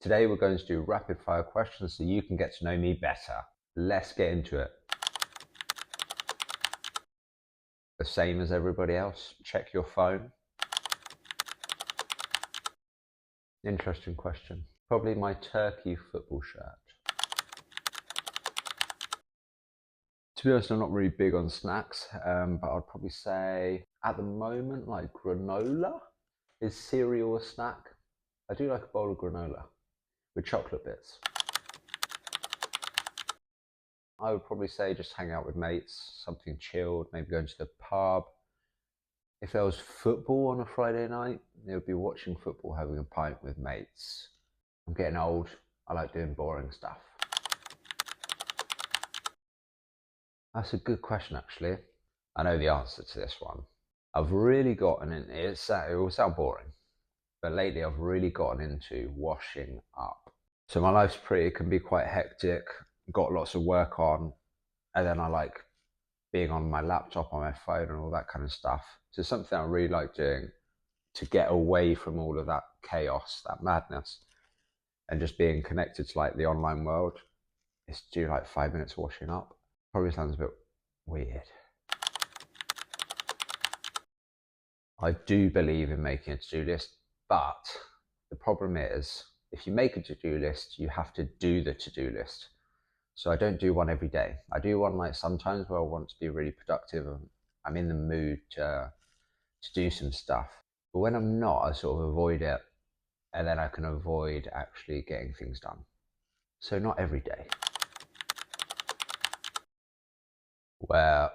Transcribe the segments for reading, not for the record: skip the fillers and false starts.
Today we're going to do rapid fire questions so you can get to know me better. Let's get into it. The same as everybody else, check your phone. Interesting question. Probably my Turkey football shirt. To be honest, I'm not really big on snacks, but I'd probably say at the moment, like granola. Is cereal a snack? I do like a bowl of granola with chocolate bits. I would probably say just hang out with mates, something chilled, maybe going to the pub. If there was football on a Friday night, it would be watching football, having a pint with mates. I'm getting old, I like doing boring stuff. That's a good question, actually. I know the answer to this one. I've really gotten in, it will sound boring, but lately I've really gotten into washing up. So my life's it can be quite hectic, got lots of work on, and then I like being on my laptop, on my phone and all that kind of stuff. So something I really like doing to get away from all of that chaos, that madness, and just being connected to like the online world is to do like 5 minutes washing up. Probably sounds a bit weird. I do believe in making a to-do list, but the problem is if you make a to-do list, you have to do the to-do list. So I don't do one every day. I do one like sometimes where I want to be really productive and I'm in the mood to do some stuff. But when I'm not, I sort of avoid it, and then I can avoid actually getting things done. So not every day. Where,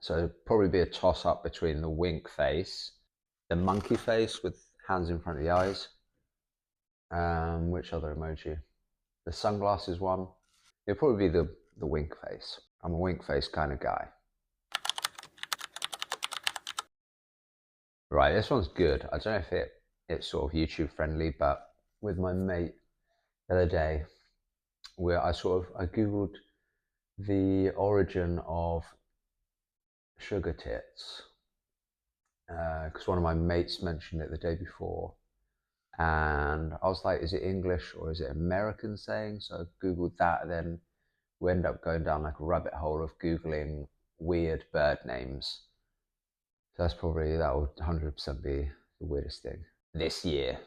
so probably be a toss up between the wink face, the monkey face with hands in front of the eyes. Which other emoji? The sunglasses one. It'll probably be the wink face. I'm a wink face kind of guy. Right, this one's good. I don't know if it's sort of YouTube friendly, but with my mate the other day, where I googled the origin of sugar tits because one of my mates mentioned it the day before, and I was like, is it English or is it American saying? So I googled that, and then we end up going down like a rabbit hole of googling weird bird names. So that would 100% be the weirdest thing this year.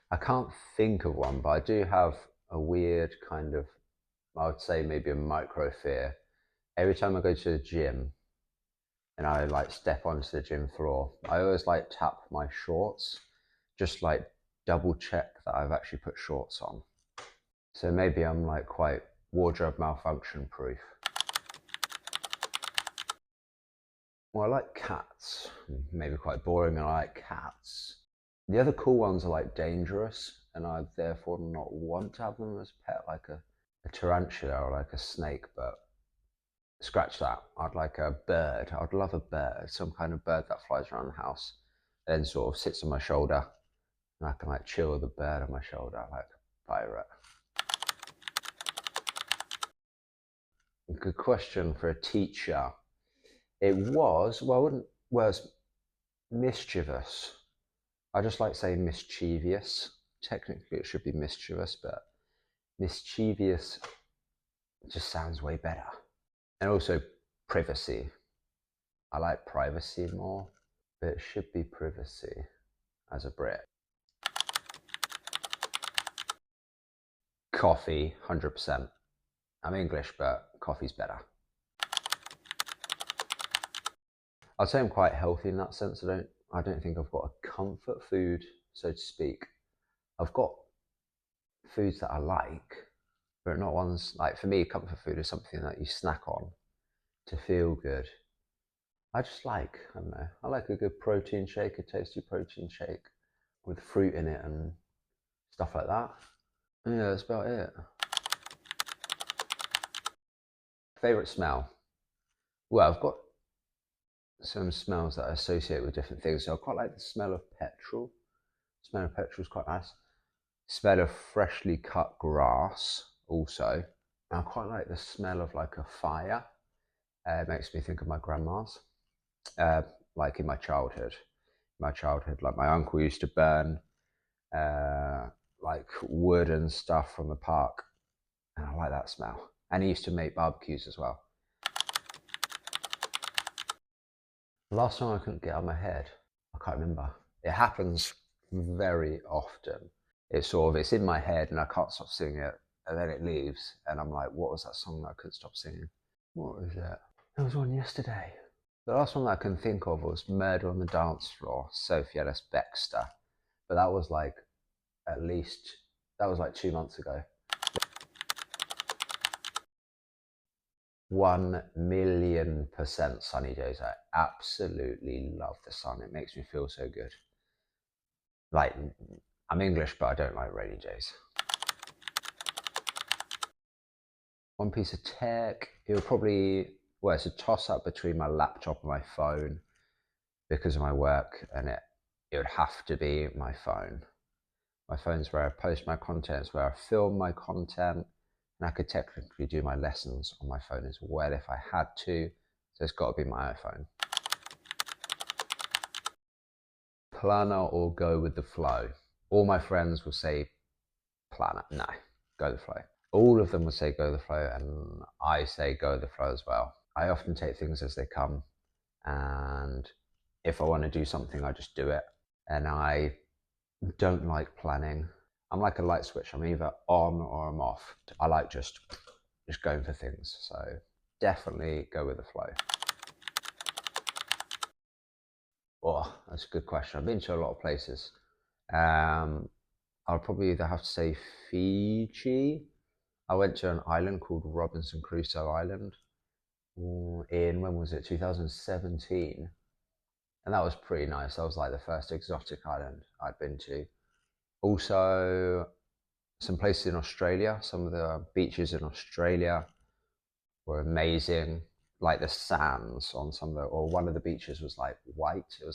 I can't think of one, but I do have a weird kind of, I would say maybe a micro fear. Every time I go to the gym and I like step onto the gym floor, I always like tap my shorts, just like double check that I've actually put shorts on. So maybe I'm like quite wardrobe malfunction proof. Well, I like cats, maybe quite boring, and I like cats. The other cool ones are like dangerous, and I therefore not want to have them as a pet, like a tarantula or like a snake, but scratch that. I'd like a bird. I'd love a bird, some kind of bird that flies around the house, then sort of sits on my shoulder, and I can like chill with the bird on my shoulder like a pirate. Good question for a teacher. It was, was mischievous. I just like saying mischievous. Technically it should be mischievous, but mischievous just sounds way better. And also privacy. I like privacy more, but it should be privacy as a Brit. Coffee, 100%. I'm English, but coffee's better. I'd say I'm quite healthy in that sense. I don't think I've got a comfort food, so to speak. I've got foods that I like, but not ones like, for me, comfort food is something that you snack on to feel good. I don't know, I like a good protein shake, a tasty protein shake with fruit in it and stuff like that. Yeah, that's about it. Favorite smell? Well, I've got some smells that I associate with different things. So I quite like the smell of petrol. The smell of petrol is quite nice. Smell of freshly cut grass also. And I quite like the smell of like a fire. It makes me think of my grandma's, like in my childhood. my childhood. Like my uncle used to burn like wood and stuff from the park, and I like that smell. And he used to make barbecues as well. The last song I couldn't get out of my head, I can't remember. It happens very often. It's in my head and I can't stop singing it, and then it leaves, and I'm like, what was that song that I couldn't stop singing? What was it? There was one yesterday. The last one that I can think of was Murder on the Dance Floor, Sophie Ellis Bextor. But that was like, that was like 2 months ago. 1,000,000% sunny days. I absolutely love the sun. It makes me feel so good. Like, I'm English, but I don't like rainy days. One piece of tech, it would probably, well, it's a toss up between my laptop and my phone because of my work, and it would have to be my phone. My phone's where I post my content, it's where I film my content, and I could technically do my lessons on my phone as well if I had to, so it's got to be my iPhone. Planner or go with the flow? All my friends will say planner. No, go with the flow. All of them will say go with the flow, and I say go with the flow as well. I often take things as they come, and if I want to do something, I just do it. And I don't like planning. I'm like a light switch. I'm either on or I'm off. I like just going for things. So definitely go with the flow. Oh, that's a good question. I've been to a lot of places. I'll probably either have to say Fiji. I went to an island called Robinson Crusoe Island in, when was it, 2017. And that was pretty nice. That was like the first exotic island I'd been to. Also, some places in Australia. Some of the beaches in Australia were amazing. Like the sands on some of the, or one of the beaches was like white. It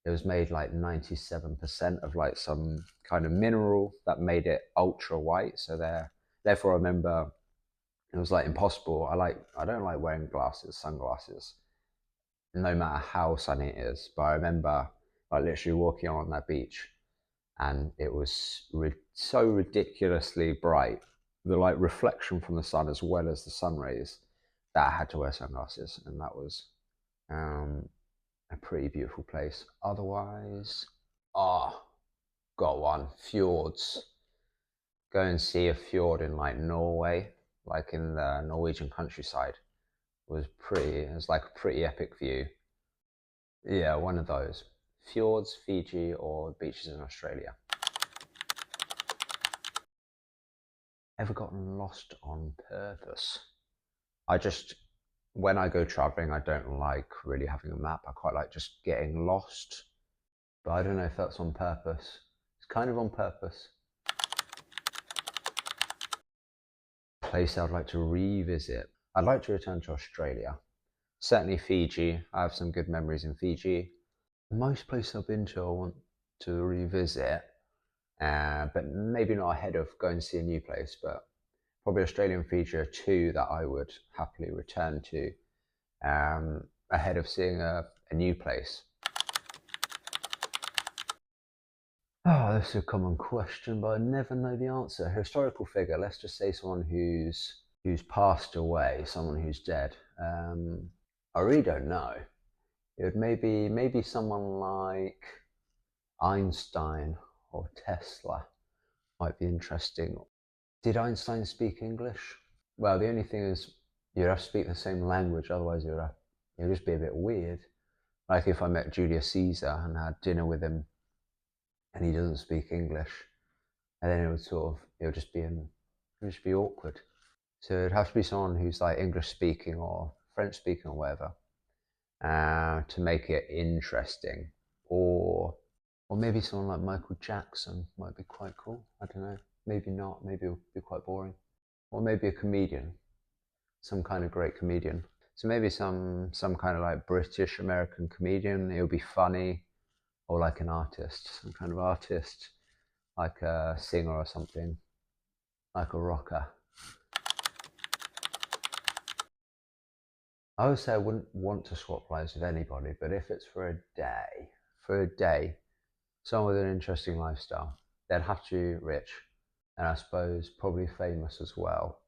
was made like 97% of like some kind of mineral that made it ultra white. So therefore I remember it was like impossible. I don't like wearing sunglasses, no matter how sunny it is. But I remember like literally walking on that beach, and it was so ridiculously bright, the like reflection from the sun as well as the sun rays, that I had to wear sunglasses, and that was a pretty beautiful place. Otherwise, got one, fjords. Go and see a fjord in like Norway, like in the Norwegian countryside. It was like a pretty epic view. Yeah, one of those. Fjords, Fiji, or beaches in Australia. Ever gotten lost on purpose? When I go traveling, I don't like really having a map. I quite like just getting lost, but I don't know if that's on purpose. It's kind of on purpose. Place I'd like to revisit. I'd like to return to Australia. Certainly Fiji. I have some good memories in Fiji. Most places I've been to I want to revisit, but maybe not ahead of going to see a new place, but probably Australia and Fiji are two that I would happily return to ahead of seeing a new place. Oh, this is a common question, but I never know the answer. Historical figure, let's just say someone who's passed away, someone who's dead. I really don't know. It would maybe someone like Einstein or Tesla might be interesting. Did Einstein speak English? Well, the only thing is you'd have to speak the same language, otherwise it would just be a bit weird. Like if I met Julius Caesar and had dinner with him and he doesn't speak English, and then it would just be awkward. So it'd have to be someone who's like English speaking or French speaking or whatever, to make it interesting. Or maybe someone like Michael Jackson might be quite cool. I don't know. Maybe not. Maybe it'll be quite boring. Or maybe a comedian, some kind of great comedian. So maybe some kind of like British American comedian. It'll be funny, or like an artist, some kind of artist, like a singer or something, like a rocker. I would say I wouldn't want to swap lives with anybody, but if it's for a day, for a day, someone with an interesting lifestyle. They'd have to be rich, and I suppose probably famous as well.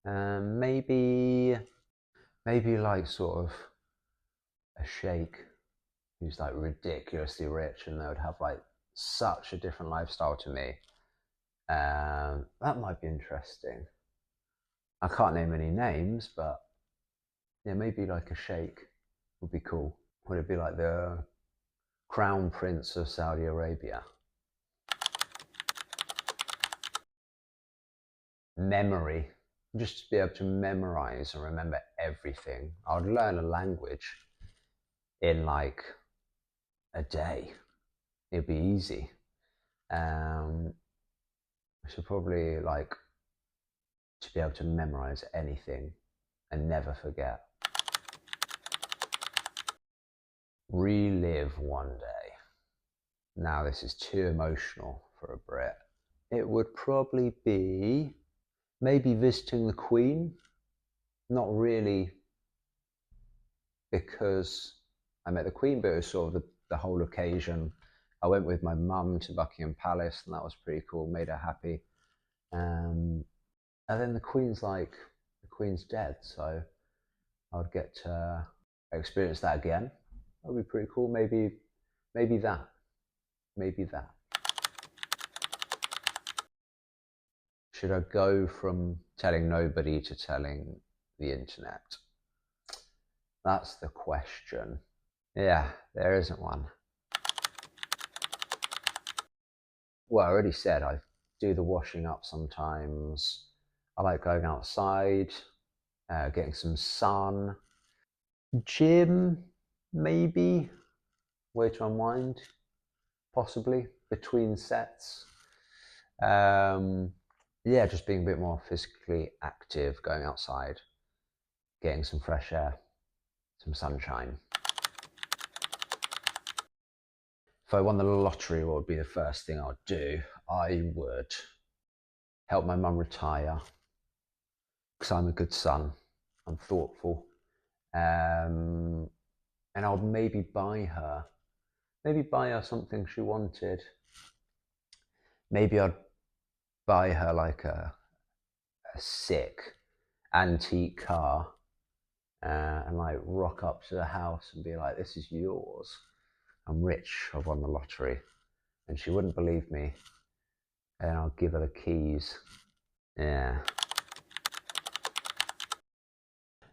Maybe like sort of a sheikh who's like ridiculously rich, and they would have like such a different lifestyle to me. That might be interesting. I can't name any names, but yeah, maybe like a sheikh would be cool. Would it be like the Crown Prince of Saudi Arabia? Memory. Just to be able to memorize and remember everything. I would learn a language in like a day. It'd be easy. I should probably like to be able to memorize anything and never forget. Relive one day. Now this is too emotional for a Brit. It would probably be maybe visiting the Queen. Not really because I met the Queen, but it was sort of the whole occasion. I went with my mum to Buckingham Palace, and that was pretty cool, made her happy. And then the Queen's dead, so I would get to experience that again. That would be pretty cool. Maybe that. Maybe that. Should I go from telling nobody to telling the internet? That's the question. Yeah, there isn't one. Well, I already said I do the washing up sometimes. I like going outside, getting some sun. Gym, maybe. Way to unwind, possibly, between sets. Yeah, just being a bit more physically active, going outside, getting some fresh air, some sunshine. If I won the lottery, what would be the first thing I would do? I would help my mum retire, because I'm a good son. I'm thoughtful. And I would maybe buy her something she wanted. Maybe I'd buy her like a sick antique car, and like rock up to the house and be like, this is yours. I'm rich, I've won the lottery. And she wouldn't believe me. And I'll give her the keys. Yeah.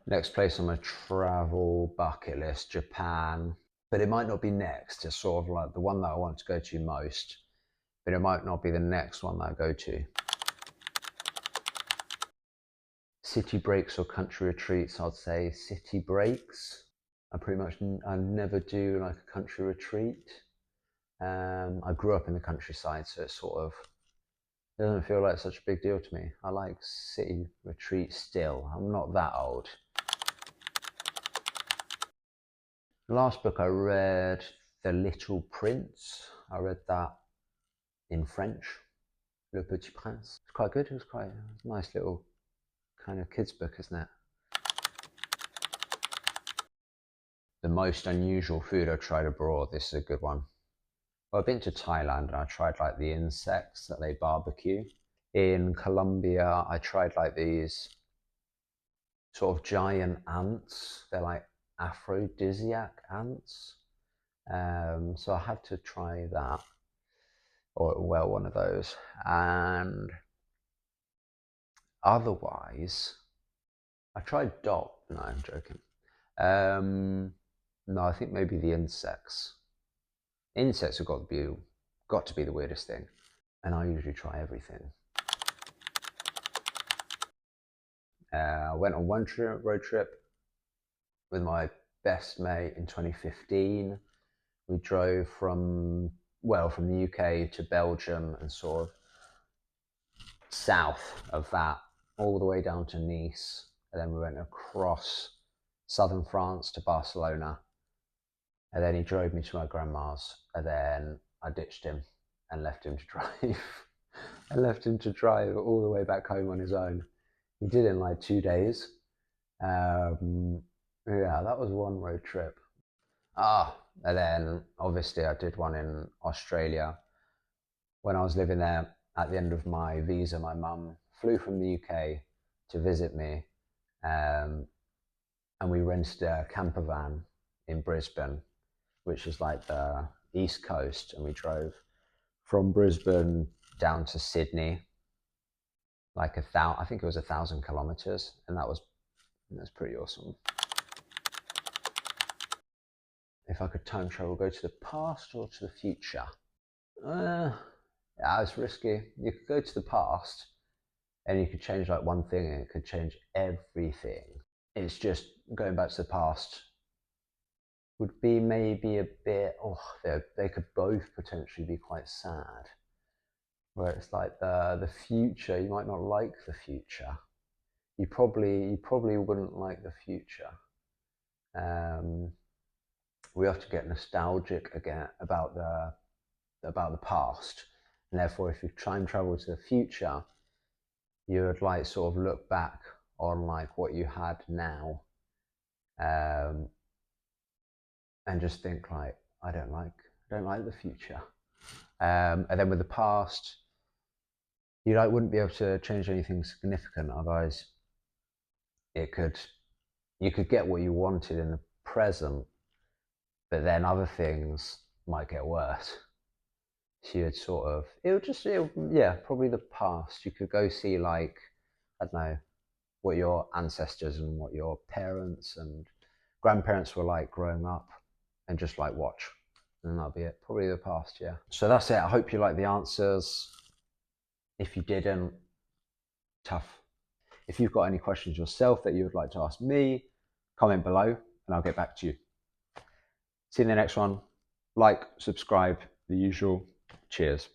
Next place on my travel bucket list, Japan. But it might not be next. It's sort of like the one that I want to go to most. But it might not be the next one that I go to. City breaks or country retreats, I'd say city breaks. I never do like a country retreat. I grew up in the countryside, so it sort of doesn't feel like such a big deal to me. I like city retreats still. I'm not that old. The last book I read, The Little Prince. I read that in French, Le Petit Prince. It's quite good. It was quite a nice little kind of kids book, isn't it? The most unusual food I tried abroad. This is a good one. Well, I've been to Thailand and I tried like the insects that they barbecue. In Colombia, I tried like these sort of giant ants. They're like aphrodisiac ants. So I had to try that, or well, one of those. And otherwise, I tried dog. No, I'm joking. No, I think maybe the insects. Insects have got to be the weirdest thing, and I usually try everything. I went on one road trip with my best mate in 2015. We drove from the UK to Belgium and sort of south of that all the way down to Nice, and then we went across southern France to Barcelona, and then he drove me to my grandma's, and then I ditched him and left him to drive. I left him to drive all the way back home on his own. He did it in like 2 days. Yeah, that was one road trip. And then obviously I did one in Australia. When I was living there, at the end of my visa, my mum flew from the UK to visit me, and we rented a camper van in Brisbane, which is like the east coast, and we drove from Brisbane down to Sydney, like I think it was 1,000 kilometers, and that's pretty awesome. If I could time travel, go to the past or to the future? Yeah, it's risky. You could go to the past and you could change like one thing and it could change everything. It's just going back to the past would be maybe a bit, they could both potentially be quite sad. Where it's like the future, you might not like the future. You probably wouldn't like the future. We have to get nostalgic again about the past, and therefore, if you time travel to the future, you would like sort of look back on like what you had now, and just think like I don't like the future. And then with the past, you like wouldn't be able to change anything significant. Otherwise, you could get what you wanted in the present, but then other things might get worse. So you'd sort of probably the past. You could go see like I don't know what your ancestors and what your parents and grandparents were like growing up, and just like watch, and that'll be it. Probably the past, yeah. So that's it. I hope you like the answers. If you didn't, tough. If you've got any questions yourself that you would like to ask me, comment below and I'll get back to you. See you in the next one. Like, subscribe, the usual. Cheers.